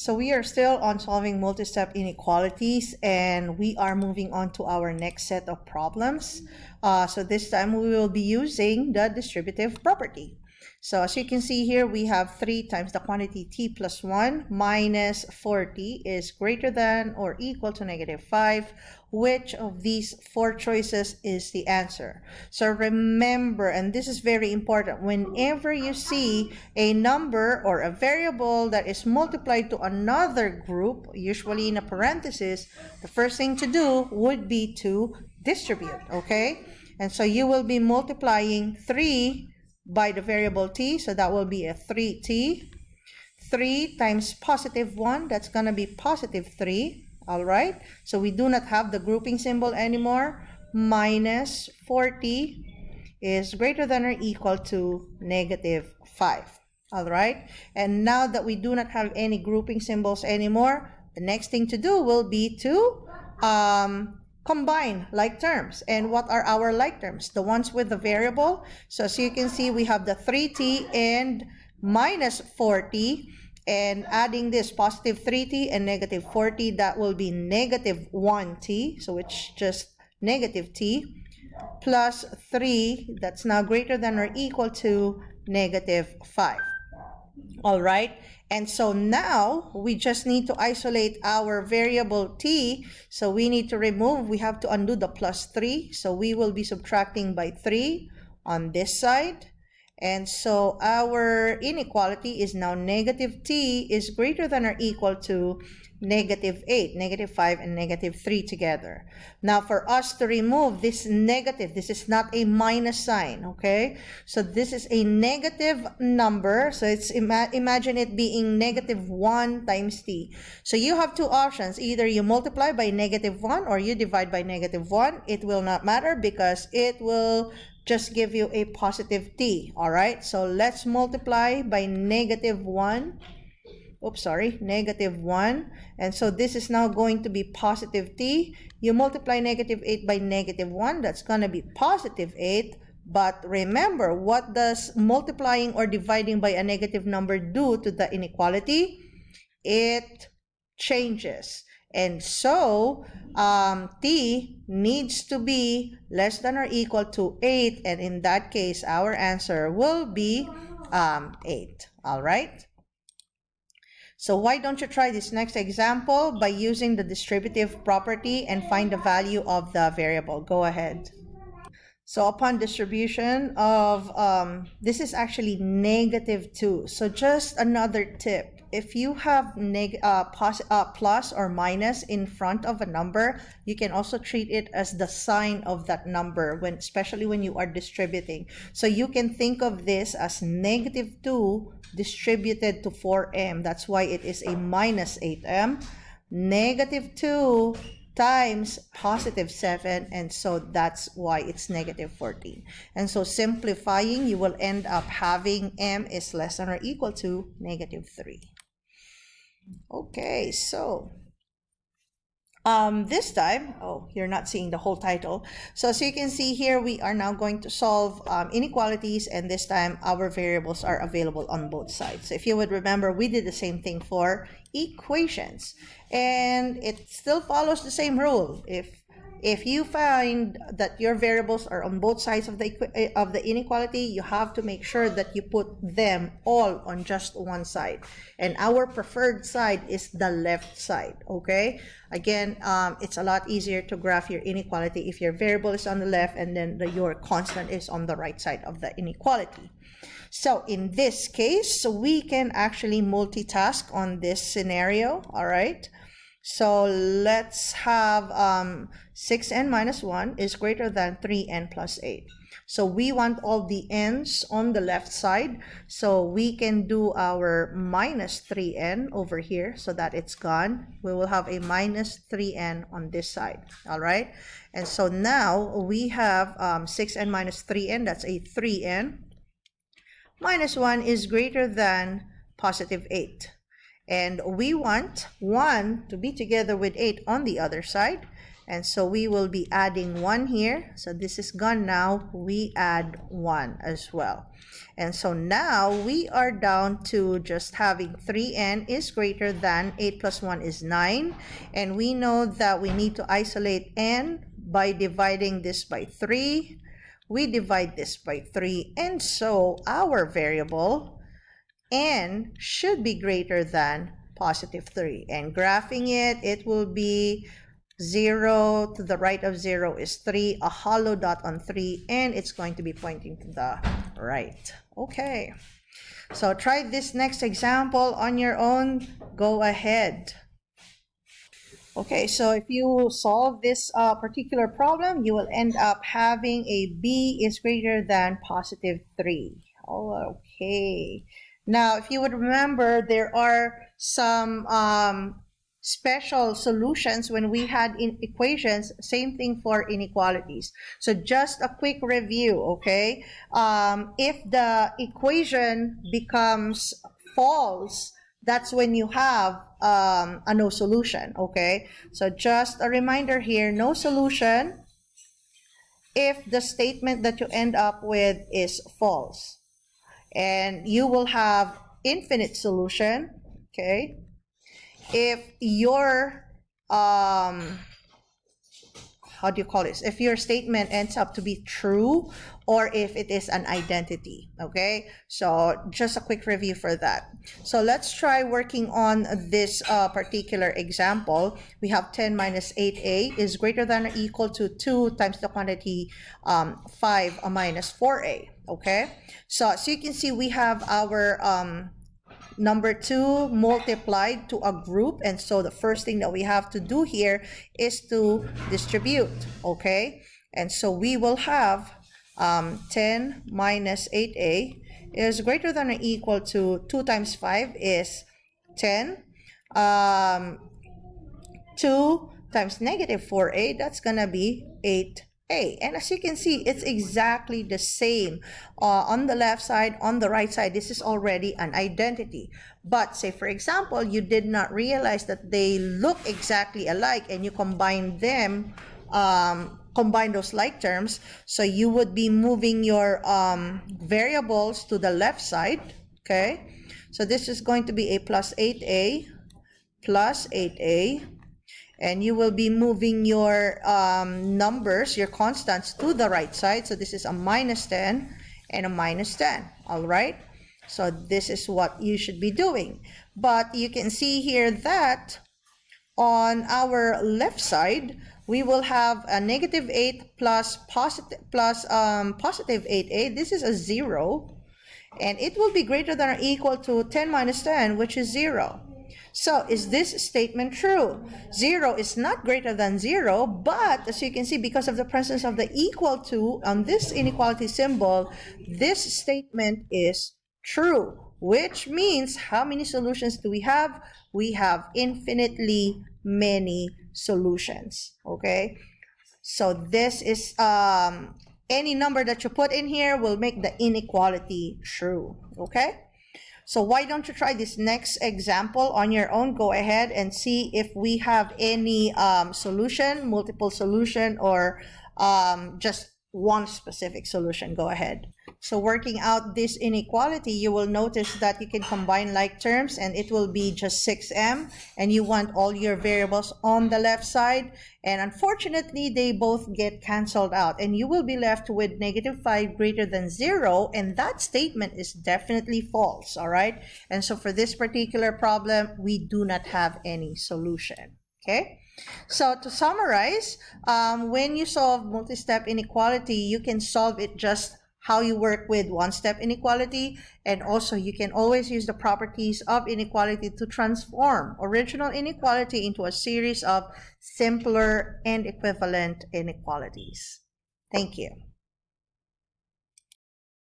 So we are still on solving multi-step inequalities, and we are moving on to our next set of problems. So this time we will be using the distributive property. So as you can see here, we have 3 times the quantity t plus 1 minus 4t is greater than or equal to -5. Which of these 4 choices is the answer? So remember, and this is very important, whenever you see a number or a variable that is multiplied to another group, usually in a parenthesis, the first thing to do would be to distribute, okay? And so you will be multiplying 3 by the variable t, so that will be a 3t. 3 times positive 1, that's going to be positive 3. All right, so we do not have the grouping symbol anymore. Minus 40 is greater than or equal to -5. All right, and now that we do not have any grouping symbols anymore, the next thing to do will be to combine like terms. And what are our like terms? The ones with the variable. So as you can see, we have the 3t and minus 40. And adding this positive 3t and negative 40, that will be negative 1t, so it's just negative t, plus 3, that's now greater than or equal to -5. All right, and so now we just need to isolate our variable t. So we need to remove, we have to undo the plus 3, so we will be subtracting by 3 on this side. And so our inequality is now negative t is greater than or equal to -8, -5 and -3 together. Now for us to remove this negative, this is not a minus sign, okay? So this is a negative number, so it's imagine it being -1 times t. So you have two options, either you multiply by -1 or you divide by -1. It will not matter because it will just give you a positive t. All right, so let's multiply by -1. Oops, sorry, -1. And so this is now going to be positive t. You multiply -8 by -1, that's going to be positive 8. But remember, what does multiplying or dividing by a negative number do to the inequality? It changes. And so t needs to be less than or equal to 8, and in that case our answer will be 8. All right, so why don't you try this next example by using the distributive property and find the value of the variable. Go ahead. So upon distribution of this is actually -2. So just another tip, if you have plus or minus in front of a number, you can also treat it as the sign of that number, especially when you are distributing. So you can think of this as -2 distributed to 4m. That's why it is a -8m. -2 times +7, and so that's why it's -14. And so simplifying, you will end up having m is less than or equal to -3. Okay, so this time, oh, you're not seeing the whole title. So as you can see here, we are now going to solve inequalities, and this time our variables are available on both sides. So if you would remember, we did the same thing for equations, and it still follows the same rule. If you find that your variables are on both sides of the inequality, you have to make sure that you put them all on just one side. And our preferred side is the left side, okay? Again, it's a lot easier to graph your inequality if your variable is on the left and then your constant is on the right side of the inequality. So in this case, we can actually multitask on this scenario, all right? So let's have 6n minus 1 is greater than 3n plus 8. So we want all the n's on the left side. So we can do our minus 3n over here so that it's gone. We will have a minus 3n on this side. All right. And so now we have 6n minus 3n. That's a 3n. Minus 1 is greater than positive 8. And we want 1 to be together with 8 on the other side. And so we will be adding 1 here. So this is gone now. We add 1 as well. And so now we are down to just having 3n is greater than 8 plus 1 is 9. And we know that we need to isolate n by dividing this by 3. We divide this by 3. And so our variable n should be greater than positive 3. And graphing it, it will be 0 to the right of 0 is 3, a hollow dot on 3, and it's going to be pointing to the right. Okay, so try this next example on your own. Go ahead. Okay, so if you solve this particular problem, you will end up having a b is greater than positive 3. Oh, okay. Now, if you would remember, there are some special solutions when we had equations, same thing for inequalities. So just a quick review, okay? If the equation becomes false, that's when you have a no solution, okay? So just a reminder here, no solution if the statement that you end up with is false. And you will have infinite solution, okay? If your how do you call this? If your statement ends up to be true, or if it is an identity, okay? So just a quick review for that. So let's try working on this particular example. We have 10 minus 8a is greater than or equal to 2 times the quantity 5 minus 4a, okay? So you can see we have our number 2 multiplied to a group, and so the first thing that we have to do here is to distribute, okay? And so we will have 10 minus 8a is greater than or equal to 2 times 5 is 10. 2 times negative 4a, that's gonna be 8a. And as you can see, it's exactly the same on the left side, on the right side. This is already an identity. But say, for example, you did not realize that they look exactly alike and you combine them, combine those like terms. So you would be moving your variables to the left side, okay? So this is going to be a plus 8a plus 8a. And you will be moving your numbers, your constants, to the right side. So this is a minus 10 and a minus 10, all right? So this is what you should be doing. But you can see here that on our left side, we will have a negative 8 plus positive 8a. This is a 0. And it will be greater than or equal to 10 minus 10, which is 0. So is this statement true? 0 is not greater than 0, but as you can see, because of the presence of the equal to on this inequality symbol, this statement is true, which means how many solutions do we have? We have infinitely many solutions, okay? So this is any number that you put in here will make the inequality true, okay? So why don't you try this next example on your own? Go ahead and see if we have any solution, multiple solution, or just one specific solution. Go ahead. So working out this inequality, you will notice that you can combine like terms and it will be just 6m, and you want all your variables on the left side. And unfortunately, they both get canceled out and you will be left with negative 5 greater than 0, and that statement is definitely false, all right? And so for this particular problem, we do not have any solution, okay? So to summarize, when you solve multi-step inequality, you can solve it just how you work with one-step inequality, and also you can always use the properties of inequality to transform original inequality into a series of simpler and equivalent inequalities. Thank you.